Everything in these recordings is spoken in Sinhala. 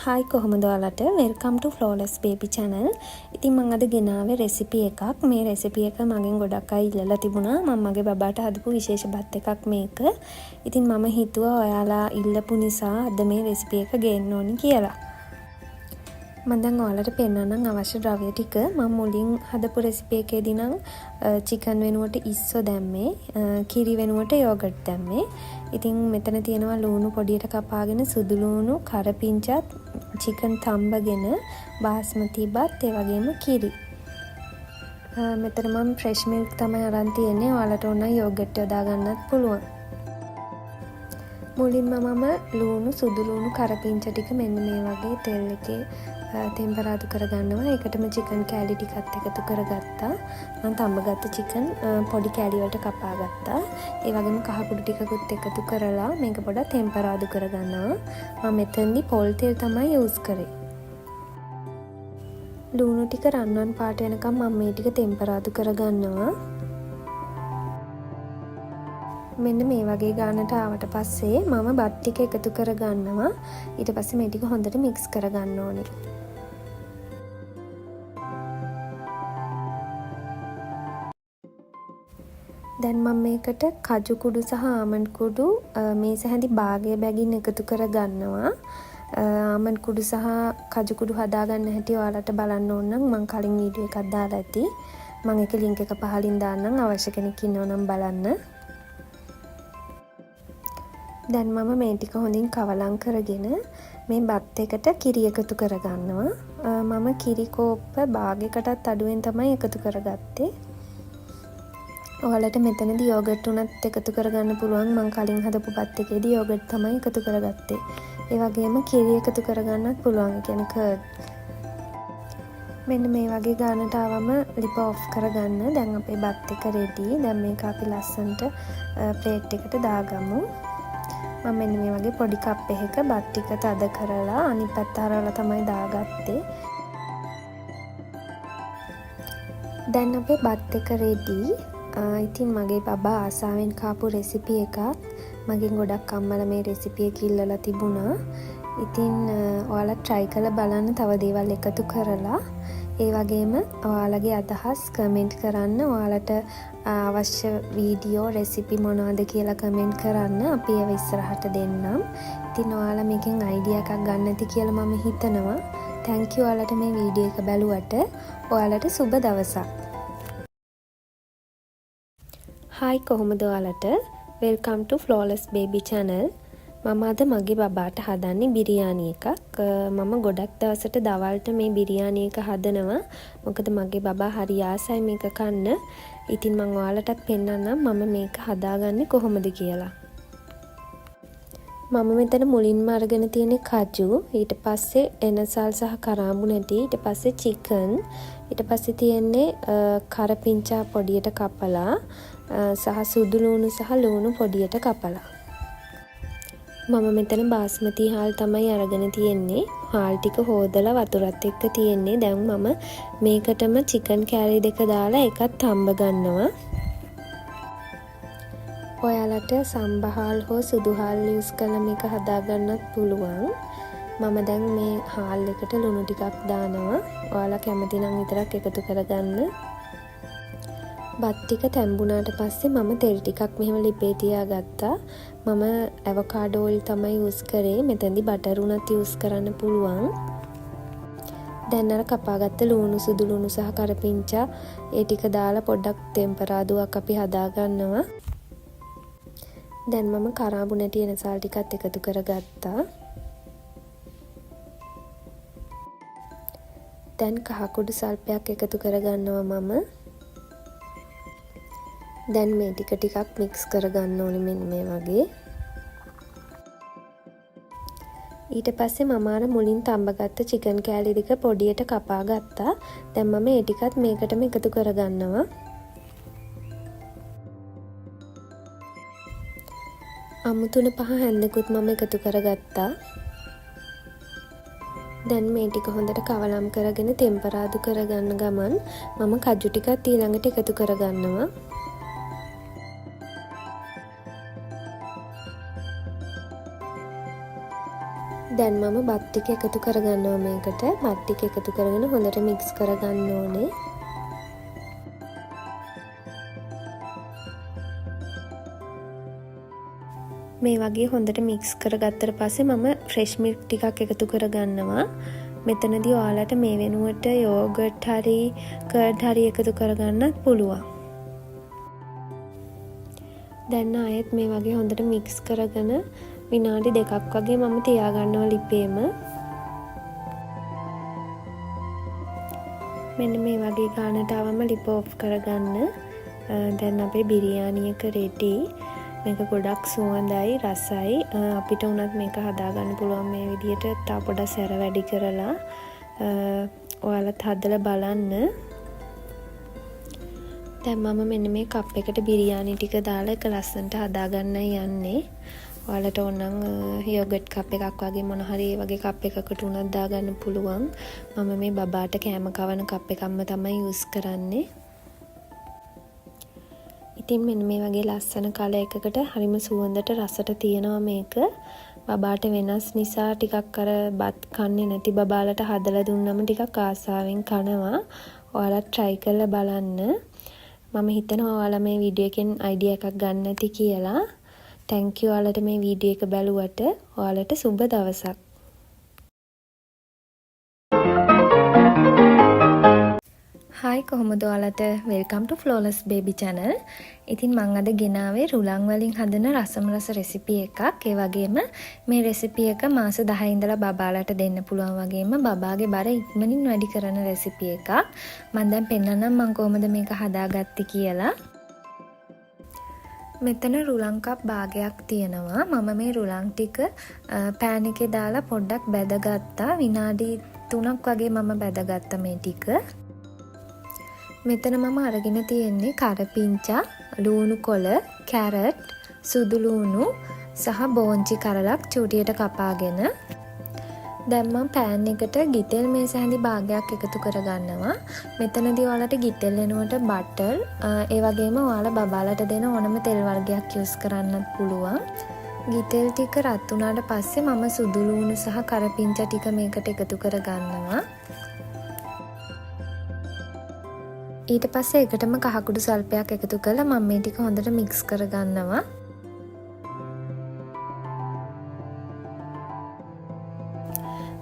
Hi කොහොමද ඔයාලට welcome to flawless baby channel. ඉතින් මම අද ගෙනාවේ රෙසිපි එකක්. මේ රෙසිපි එක මගෙන් ගොඩක් අය ඉල්ලලා තිබුණා. මම මගේ බබාට හදපු විශේෂ බත් එකක් මේක. ඉතින් මම හිතුවා ඔයාලා ඉල්ලපු නිසා අද මේ රෙසිපි එක ගේන්න ඕනි කියලා. මම දැන් ඔයාලට පෙන්නන්නම් අවශ්‍ය ද්‍රව්‍ය ටික. මම මුලින් හදපු රෙසිපි එකේදී නම් චිකන් වෙනුවට ඉස්සෝ දැම්මේ, කිරි වෙනුවට යෝගට් දැම්මේ. ඉතින් මෙතන තියෙනවා ලුණු පොඩියට කපාගෙන සුදු ලුණු, කරපිංචත්, චිකන් තම්බගෙන, බාස්මති බත්, ඒ වගේම කිරි. මෙතන මම ෆ්‍රෙෂ් මිල්ක් තමයි අරන් තියෙන්නේ. ඔයාලට ඕන යෝගට් යොදා ගන්නත් පුළුවන්. මුලින්ම මම ලුණු, සුදු ලුණු, කරපිංච ටික මෙන්න මේ වගේ තෙල් එකේ තෙම්පරාදු කරගන්නවා. ඒකටම චිකන් කෑලි ටිකත් එකතු කරගත්තා. මම තඹගත්ත චිකන් පොඩි කෑලි වලට කපා ගත්තා. ඒ වගේම කහ කුඩු ටිකකුත් එකතු කරලා මේක පොඩ්ඩක් තෙම්පරාදු කරගන්නවා. මම මෙතෙන්දි පොල් තෙල් තමයි යූස් කරේ. ලුණු ටික රන්වන් පාට වෙනකම් මම මේ ටික තෙම්පරාදු කරගන්නවා. මෙන්න මේ වගේ ගානට ආවට පස්සේ මම බත් ටික එකතු කරගන්නවා. ඊට පස්සේ මේ ටික හොඳට මික්ස් කරගන්න ඕනේ. දැන් මම මේකට කජු කුඩු සහ ආමන්ඩ් කුඩු මේ සැහැඳි භාගය බැගින් එකතු කරගන්නවා. ආමන්ඩ් කුඩු සහ කජු කුඩු හදාගන්න හැටි ඔයාලට බලන්න ඕන නම් මම කලින් වීඩියෝ එකක් දාලා ඇති. මම ඒකේ ලින්ක් එක පහලින් දාන්නම් අවශ්‍ය කෙනෙක් ඉන්නවා නම් බලන්න. දැන් මම මේ ටික හොඳින් කවලම් කරගෙන මේ බත් එකට කිරි එකතු කරගන්නවා. මම කිරි කෝප්ප භාගයකටත් අඩුවෙන් තමයි එකතු කරගත්තේ. ඔයාලට මෙතනදී යෝගට් උනත් එකතු කරගන්න පුළුවන්. මම කලින් හදපු බත් එකේදී යෝගට් තමයි එකතු කරගත්තේ. ඒ වගේම කිරි එකතු කරගන්නත් පුළුවන්. ඒ කියන්නේ කර්ඩ්. මෙන්න මේ වගේ ගානට ආවම ලිප ඔෆ් කරගන්න. දැන් අපේ බත් එක රෙඩි. දැන් මේක අපි ලස්සන්ට ප්ලේට් එකට දාගමු. මම මෙන්න මේ වගේ පොඩි කප් එකක බත් ටික තද කරලා අනිත් පැත්ත හරවලා තමයි දාගත්තේ. දැන් අපේ බත් එක රෙඩි. ඉතින් මගේ බබා ආසාවෙන් කාපු රෙසිපි එකක්. මගෙන් ගොඩක් අම්මලා මේ රෙසිපි එක ඉල්ලලා තිබුණා. ඉතින් ඔයාලා try කරලා බලන්න තව දේවල් එකතු කරලා. ඒ වගේම ඔයාලගේ අදහස් කමෙන්ට් කරන්න. ඔයාලට අවශ්‍ය වීඩියෝ රෙසිපි මොනවද කියලා කමෙන්ට් කරන්න. අපි ඒව ඉස්සරහට දෙන්නම්. ඉතින් ඔයාලා මේකෙන් අයිඩියා එකක් ගන්න ඇති කියලා මම හිතනවා. thank you ඔයාලට මේ වීඩියෝ එක බැලුවට. ඔයාලට සුබ දවසක්. hi කොහොමද ඔයාලට? welcome to flawless baby channel. මම අද මගේ බබාට හදන්නේ බිරියානි එකක්. මම ගොඩක් දවසට දවල්ට මේ බිරියානි එක හදනවා. මොකද මගේ බබා හරි ආසයි මේක කන්න. ඉතින් මම ඔයාලටත් පෙන්නන්නම් මම මේක හදාගන්නේ කොහොමද කියලා. මම මෙතන මුලින්ම අරගෙන තියෙන්නේ කජු, ඊට පස්සේ එනසල් සහ කරාඹු නැටි, ඊට පස්සේ චිකන්, ඊට පස්සේ තියෙන්නේ කරපිංචා පොඩියට කපලා සහ සුදු ලුණු සහ ලුණු පොඩියට කපලා. මම මෙතන බාස්මති හාල් තමයි අරගෙන තියෙන්නේ. හාල් ටික හොදලා වතුරත් එක්ක තියෙන්නේ. දැන් මම මේකටම චිකන් කෑලි දෙක දාලා එකත් තම්බ ගන්නවා. ඔයාලට සම්බහාල් හෝ සුදු හාල් යූස් කරලා මේක හදාගන්නත් පුළුවන්. මම දැන් මේ හාල් එකට ලුණු ටිකක් දානවා. ඔයාලා කැමති නම් විතරක් එකතු කරගන්න. බත් ටික තැම්බුණාට පස්සේ මම තෙල් ටිකක් මෙහෙම ලිපේ තියාගත්තා. මම ඇවෝකාඩෝ ඔයිල් තමයි යූස් කරේ. මෙතෙන්දි බටර් උනත් යූස් කරන්න පුළුවන්. දැන් අර කපාගත්ත ලුණු, සුදු ලුණු සහ කරපිංචා ඒ ටික දාලා පොඩ්ඩක් ටෙම්පරාදුවක් අපි හදා ගන්නවා. දැන් මම කරාඹු නැටි එනසල් ටිකත් එකතු කරගත්තා. දැන් කහ කුඩු සල්පයක් එකතු කරගන්නවා මම. දැන් මේ ටික ටිකක් මික්ස් කරගන්න ඕනේ මෙන්න මේ වගේ. ඊට පස්සේ මම අර මුලින් තඹගත්ත චිකන් කෑලි ටික පොඩියට කපා ගත්තා. දැන් මම ඒ ටිකත් මේකටම එකතු කරගන්නවා. අමු 3-5 හැන්දකුත් මම එකතු කරගත්තා. දැන් මේ ටික හොඳට කවලම් කරගෙන තෙම්පරාදු කරගන්න ගමන් මම කජු ටිකත් ඊළඟට එකතු කරගන්නවා. දැන් මම බත් ටික එකතු කරගන්නවා මේකට. බත් ටික එකතු කරගෙන හොඳට මික්ස් කරගන්න ඕනේ. මේ වගේ හොඳට මික්ස් කරගත්තට පස්සේ මම ෆ්‍රෙෂ් මිල්ක් ටිකක් එකතු කරගන්නවා. මෙතනදී ඔයාලට මේ වෙනුවට යෝගට් හරි කර්ඩ් හරි එකතු කරගන්නත් පුළුවන්. දැන් ආයෙත් මේ වගේ හොඳට මික්ස් කරගෙන විනාඩි 2ක් වගේ මම තියාගන්නවා ලිපේම. මෙන්න මේ වගේ ගානට ආවම ලිප ඔෆ් කරගන්න. දැන් අපේ බිරියානි එක රෙඩි. මේක ගොඩක් සුවඳයි රසයි. අපිට උනත් මේක හදාගන්න පුළුවන් මේ විදිහට තා පොඩක් සැර වැඩි කරලා. ඔයාලත් හදලා බලන්න. දැන් මම මෙන්න මේ කප් එකට බිරියානි ටික දාලා එක ලස්සනට හදාගන්න යන්නේ. ඔයාලට ඕනනම් යෝගට් කප් එකක් වගේ මොන හරි ඒ වගේ කප් එකකට උනත් දාගන්න පුළුවන්. මම මේ බබාට කෑම කවන කප් එකක්ම තමයි යූස් කරන්නේ. ඉතින් මෙන්න මේ වගේ ලස්සන කල එකකට හරිම සුවඳට රසට තියෙනවා මේක. බබාට වෙනස් නිසා ටිකක් අර බත් කන්නේ නැති බබාලට හදලා දුන්නම ටිකක් ආසාවෙන් කනවා. ඔයාලා try කරලා බලන්න. මම හිතනවා ඔයාලා මේ වීඩියෝ එකෙන් අයිඩියා එකක් ගන්න ඇති කියලා. thank you ඔයාලට මේ වීඩියෝ එක බලුවට. ඔයාලට සුබ දවසක්. Hi කොහොමද ඔයාලට? welcome to flawless baby channel. ඉතින් මම අද ගෙනාවේ රුලන් වලින් හදන රසම රස රෙසිපි එකක්. ඒ වගේම මේ රෙසිපි එක මාස 10 ඉඳලා බබාලට දෙන්න පුළුවන් වගේම බබාගේ බර ඉක්මනින් වැඩි කරන රෙසිපි එකක්. මම දැන් පෙන්නන්නම් මම කොහොමද මේක හදාගත්තේ කියලා. මෙතන රුලන් කප් භාගයක් තියෙනවා. මම මේ රුලන් ටික පෑන් එකේ දාලා පොඩ්ඩක් බැදගත්තා. විනාඩි 3ක් වගේ මම බැදගත්තා මේ ටික. මෙතන මම අරගෙන තියෙන්නේ කරපිංචා, ලූණු කොළ, කැරට්, සුදු ලූණු සහ බෝංචි කරලක් චූටියට කපාගෙන. දැන් මම පෑන් එකට ගිතෙල් මේස හැඳි භාගයක් එකතු කරගන්නවා. මෙතනදී ඔයාලට ගිතෙල් වෙනුවට බටර්, ඒ වගේම ඔයාලා බබාලට දෙන ඕනම තෙල් වර්ගයක් යූස් කරන්නත් පුළුවන්. ගිතෙල් ටික රත් වුණාට පස්සේ මම සුදු ලූණු සහ කරපිංචා ටික මේකට එකතු කරගන්නවා. ඊට පස්සේ එකටම කහකුඩු සල්පයක් එකතු කරලා මම මේ ටික හොඳට මික්ස් කරගන්නවා.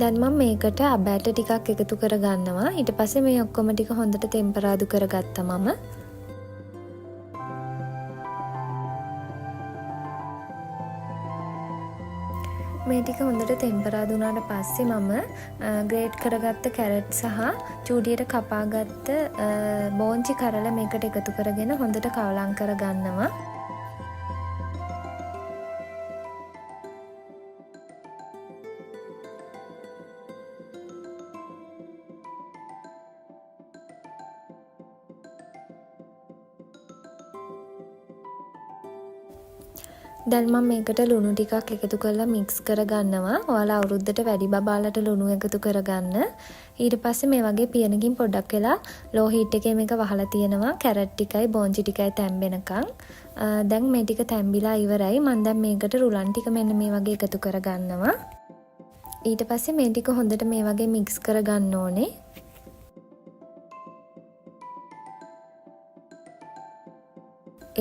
දැන් මම මේකට අබෑට ටිකක් එකතු කරගන්නවා. ඊට පස්සේ මේ ඔක්කොම ටික හොඳට ටෙම්පරාදු කරගත්තා මම. මේ ටික හොඳට ටෙම්පරාදු වුණාට පස්සේ මම ග්‍රේට් කරගත්ත කැරට් සහ චූටියට කපාගත්ත බෝංචි කරල මේකට එකතු කරගෙන හොඳට කවලම් කරගන්නවා. දැන් මම මේකට ලුණු ටිකක් එකතු කරලා මික්ස් කරගන්නවා. ඔයාලා අවුරුද්දට වැඩි බබාලට ලුණු එකතු කරගන්න. ඊට පස්සේ මේ වගේ පියනකින් පොඩ්ඩක් වෙලා ලෝ හීට් එකේ මේක වහලා තියෙනවා. කැරට් ටිකයි බෝංචි ටිකයි තැම්බෙනකන්. දැන් මේ ටික තැම්බිලා ඉවරයි. මම දැන් මේකට රුලන් ටික මෙන්න මේ වගේ එකතු කරගන්නවා. ඊට පස්සේ මේ ටික හොඳට මේ වගේ මික්ස් කරගන්න ඕනේ.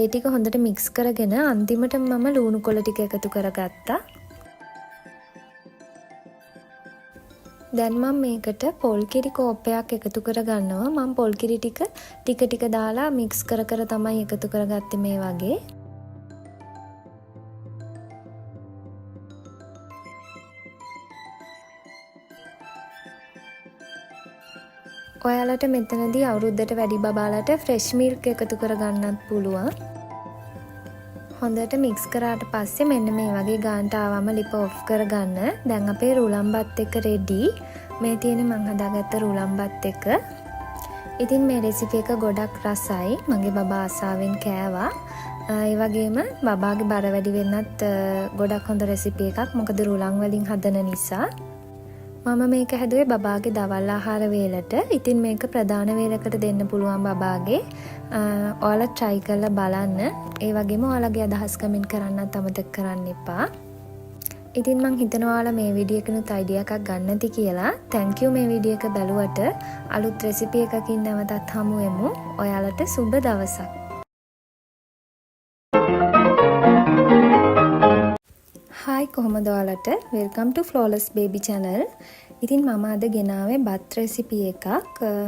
ඒ ටික හොඳට මික්ස් කරගෙන අන්තිමට මම ලූණු කොළ ටික එකතු කරගත්තා. දැන් මම මේකට පොල් කිරි කෝප්පයක් එකතු කරගන්නවා. මම පොල් කිරි ටික ටික දාලා මික්ස් කර තමයි එකතු කරගත්තේ මේ වගේ. ඔයාලට මෙතනදී අවුරුද්දට වැඩි බබාලට ෆ්‍රෙෂ් මිල්ක් එකතු කරගන්නත් පුළුවන්. හොඳට මික්ස් කරාට පස්සේ මෙන්න මේ වගේ ගානට ආවම ලිප ඔෆ් කරගන්න. දැන් අපේ රුලන් බත් එක රෙඩි. මේ තියෙන්නේ මං හදාගත්ත රුලන් බත් එක. ඉතින් මේ රෙසිපි එක ගොඩක් රසයි. මගේ බබා ආසාවෙන් කෑවා. ඒ වගේම බබාගේ බර වැඩි වෙන්නත් ගොඩක් හොඳ රෙසිපි එකක්. මොකද රුලන් වලින් හදන නිසා. මම මේක හැදුවේ බබාගේ දවල් ආහාර වේලට. ඉතින් මේක ප්‍රධාන වේලකට දෙන්න පුළුවන් බබාගේ. ඔයාලා try කරලා බලන්න. ඒ වගේම ඔයාලගේ අදහස් කමෙන්ට් කරන්නත් අමතක කරන්න එපා. ඉතින් මං හිතනවා ඔයාලා මේ වීඩියෝ එකනුත් අයිඩියා එකක් ගන්න ඇති කියලා. thank you මේ වීඩියෝ එක බැලුවට. අලුත් රෙසිපි එකකින් නැවතත් හමු වෙමු. ඔයාලට සුබ දවසක්. hi කොහොමද ඔයාලට? welcome to flawless baby channel. ඉතින් මම අද ගෙනාවේ බත් රෙසිපි එකක්.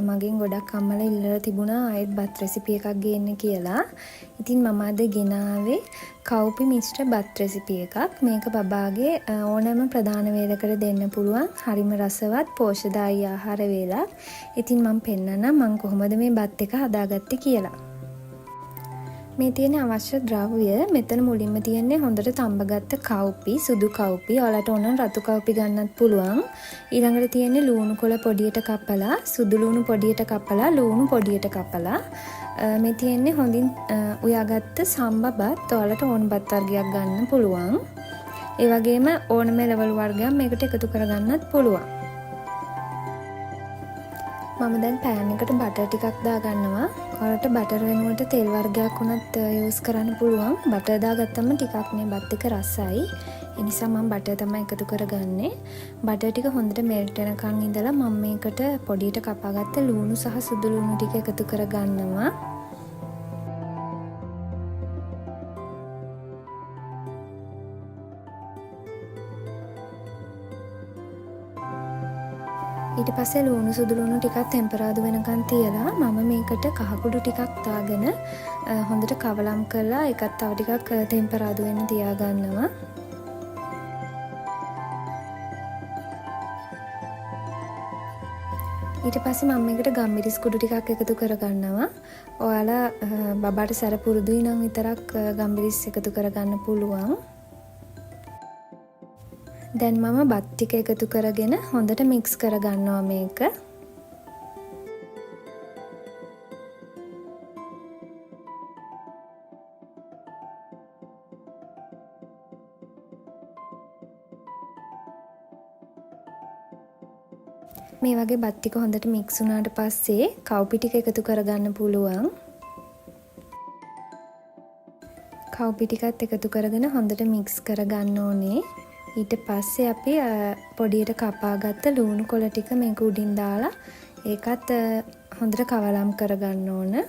මගෙන් ගොඩක් අම්මලා ඉල්ලලා තිබුණා ආයෙත් බත් රෙසිපි එකක් ගේන්න කියලා. ඉතින් මම අද ගෙනාවේ කව්පි මිශ්‍ර බත් රෙසිපි එකක්. මේක බබාගේ ඕනෑම ප්‍රධාන වේලකට දෙන්න පුළුවන්. හරිම රසවත් පෝෂ්‍යදායී ආහාර වේලක්. ඉතින් මම පෙන්නන්නම් මම කොහොමද මේ බත් එක හදාගත්තේ කියලා. මේ තියෙන අවශ්‍ය ද්‍රව්‍ය මෙතන මුලින්ම තියෙන්නේ හොඳට තඹගත්ත කව්පි, සුදු කව්පි. ඔයාලට ඕන රතු කව්පි ගන්නත් පුළුවන්. ඊළඟට තියෙන්නේ ලූණු කොළ පොඩියට කපලා, සුදු ලූණු පොඩියට කපලා, ලූණු පොඩියට කපලා. මේ තියෙන්නේ හොඳින් උයාගත්ත සම්බ බත්. ඔයාලට ඕන බත් වර්ගයක් ගන්න පුළුවන්. ඒ වගේම ඕනම එළවලු වර්ගයක් මේකට එකතු කරගන්නත් පුළුවන්. මම දැන් පෑන් එකට බටර් ටිකක් දාගන්නවා. ඔයාලට බටර් වෙනුවට තෙල් වර්ගයක් උනත් යූස් කරන්න පුළුවන්. බටර් දාගත්තම ටිකක් මේ බත් එක රසයි. ඒ නිසා මම බටර් තමයි එකතු කරගන්නේ. බටර් ටික හොඳට මෙල්ට් වෙනකන් ඉඳලා මම මේකට පොඩියට කපාගත්ත ලූණු සහ සුදු ලූණු ටික එකතු කරගන්නවා. ඊට පස්සේ ලූණු සුදු ලූණු ටිකක් ටෙම්පරාදු වෙනකන් තියලා මම මේකට කහ කුඩු ටිකක් දාගෙන හොඳට කවලම් කරලා ඒකත් තව ටිකක් ටෙම්පරාදු වෙන්න තියාගන්නවා. ඊට පස්සේ මම මේකට ගම්මිරිස් කුඩු ටිකක් එකතු කරගන්නවා. ඔයාලා බබාට සැර පුරුදුයි නම් විතරක් ගම්මිරිස් එකතු කරගන්න පුළුවන්. දැන් මම බත් ටික එකතු කරගෙන හොඳට මික්ස් කරගන්නවා මේක. මේ වගේ බත් ටික හොඳට මික්ස් වුණාට පස්සේ කව්පි ටික එකතු කරගන්න පුළුවන්. කව්පි ටිකත් එකතු කරගෙන හොඳට මික්ස් කරගන්න ඕනේ. ඊට පස්සේ අපි පොඩියට කපාගත්ත ලූණු කොළ ටික මේක උඩින් දාලා ඒකත් හොඳට කවලම් කරගන්න ඕන.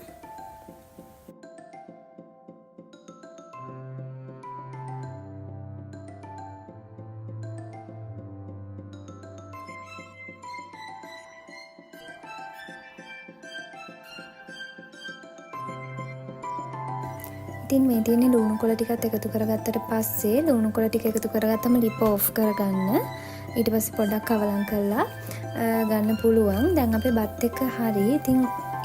ඉතින් මේ තියෙන ලූණු කොළ ටිකත් එකතු කරගත්තට පස්සේ ලූණු කොළ ටික එකතු කරගත්තම ලිප ඔෆ් කරගන්න. ඊට පස්සේ පොඩ්ඩක් කවලම් කරලා ගන්න පුළුවන්. දැන් අපේ බත් එක හරි. ඉතින්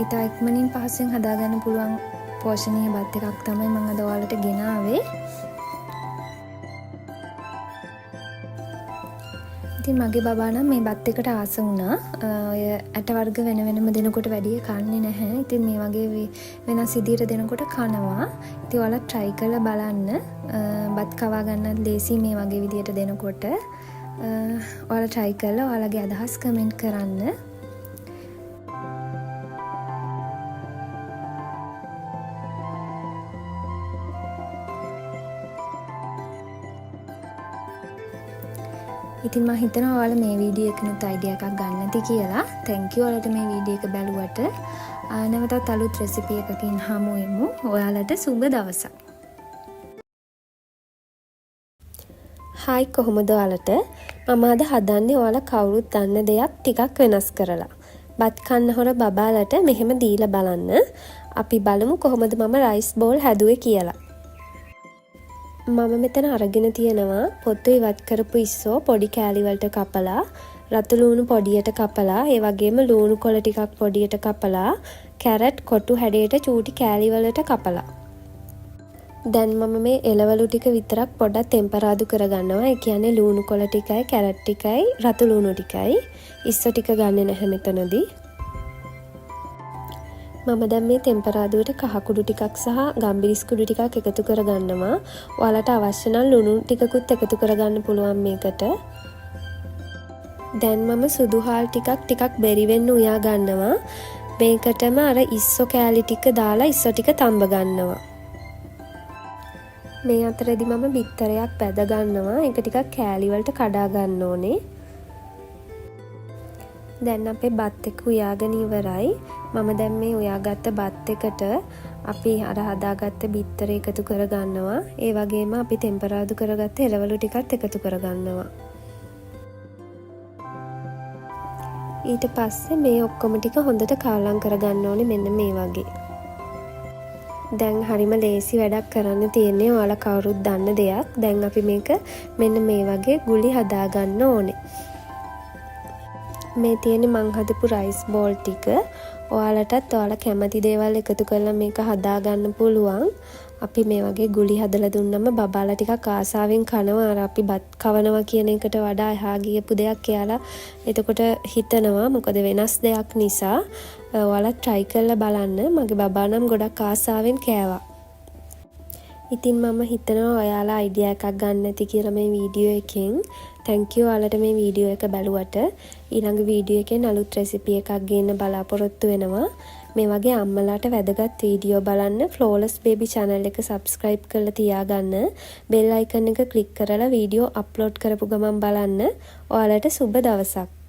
ඉතා ඉක්මනින් පහසුවෙන් හදාගන්න පුළුවන් පෝෂණීය බත් එකක් තමයි මම අද ඔයාලට ගෙනාවේ. ඉතින් මගේ බබා නම් මේ බත් එකට ආස වුණා. ඔය ඇට වර්ග වෙන වෙනම දෙනකොට වැඩි කන්නේ නැහැ. ඉතින් මේ වගේ වෙනස් විදියට දෙනකොට කනවා. ඉතින් ඔයාලා try කරලා බලන්න. බත් කවා ගන්නත් ලේසි මේ වගේ විදියට දෙනකොට. ඔයාලා try කරලා ඔයාලගේ අදහස් කමෙන්ට් කරන්න. ඉතින් මම හිතනවා ඔයාලා මේ වීඩියෝ එකනොත් අයිඩියා එකක් ගන්න ඇති කියලා. thank you ඔයාලට මේ වීඩියෝ එක බැලුවට. නැවතත් අලුත් රෙසිපි එකකින් හමු වෙමු. ඔයාලට සුබ දවසක්. hi කොහොමද ඔයාලට? මම අද හදන්නේ ඔයාලා කවුරුත් දන්න දෙයක් ටිකක් වෙනස් කරලා. බත් කන්න හොර බබාලට මෙහෙම දීලා බලන්න. අපි බලමු කොහොමද මම රයිස් බෝල් හැදුවේ කියලා. මම මෙතන අරගෙන තියෙනවා පොත්තු ඉවත් කරපු ඉස්සෝ පොඩි කෑලි වලට කපලා, රතු ලූණු පොඩියට කපලා, ඒ වගේම ලූණු කොළ ටිකක් පොඩියට කපලා, කැරට් කොටු හැඩයට චූටි කෑලි වලට කපලා. දැන් මම මේ එළවලු ටික විතරක් පොඩ්ඩක් ටෙම්පරාදු කරගන්නවා. ඒ කියන්නේ ලූණු කොළ ටිකයි, කැරට් ටිකයි, රතු ලූණු ටිකයි. ඉස්සෝ ටික ගන්නෙ නැහැ මෙතනදී. මම දැන් මේ ටෙම්පරාදුවට කහ කුඩු ටිකක් සහ ගම්බිරිස් කුඩු ටිකක් එකතු කරගන්නවා. ඔයාලට අවශ්‍ය නම් ලුණු ටිකකුත් එකතු කරගන්න පුළුවන් මේකට. දැන් මම සුදු හාල් ටිකක් බෙරි වෙන්න උයා ගන්නවා. මේකටම අර ඉස්සෝ කෑලි ටික දාලා ඉස්සෝ ටික තඹ ගන්නවා. මේ අතරේදී මම බිත්තරයක් පැද ගන්නවා. ඒක ටිකක් කෑලි වලට කඩා ගන්න ඕනේ. දැන් අපේ බත් එක උයාගෙන ඉවරයි. මම දැන් මේ උයාගත්ත බත් එකට අපි අර හදාගත්ත බිත්තර එකතු කර ගන්නවා. ඒ වගේම අපි ටෙම්පරාදු කරගත්ත එළවලු ටිකත් එකතු කර ගන්නවා. ඊට පස්සේ මේ ඔක්කොම ටික හොඳට කාලම් කරගන්න ඕනේ මෙන්න මේ වගේ. දැන් හරිම ලේසි වැඩක් කරන්න තියෙන්නේ. ඔයාලා කවුරුත් දන්න දෙයක්. දැන් අපි මේක මෙන්න මේ වගේ ගුලි හදාගන්න ඕනේ. මේ තියෙන්නේ මං හදපු රයිස් බෝල් ටික. ඔයාලටත් ඔයාලා කැමති දේවල් එකතු කරලා මේක හදාගන්න පුළුවන්. අපි මේ වගේ ගුලි හදලා දුන්නම බබාලා ටිකක් ආසාවෙන් කනවා. අර අපි බත් කවනවා කියන එකට වඩා එහා ගියපු දෙයක් එයාලා එතකොට හිතනවා. මොකද වෙනස් දෙයක් නිසා. ඔයාලා try කරලා බලන්න. මගේ බබා නම් ගොඩක් ආසාවෙන් කෑවා. ඉතින් මම හිතනවා ඔයාලා අයිඩියා එකක් ගන්න ඇති කියලා මේ වීඩියෝ එකෙන්. thank you ඔයාලට මේ වීඩියෝ එක බලුවට. ඊළඟ වීඩියෝ එකෙන් අලුත් රෙසිපි එකක් ගේන්න බලාපොරොත්තු වෙනවා. මේ වගේ අම්මලාට වැදගත් වීඩියෝ බලන්න Flawless Baby channel එක subscribe කරලා තියාගන්න. bell icon එක click කරලා වීඩියෝ upload කරපු ගමන් බලන්න. ඔයාලට සුබ දවසක්.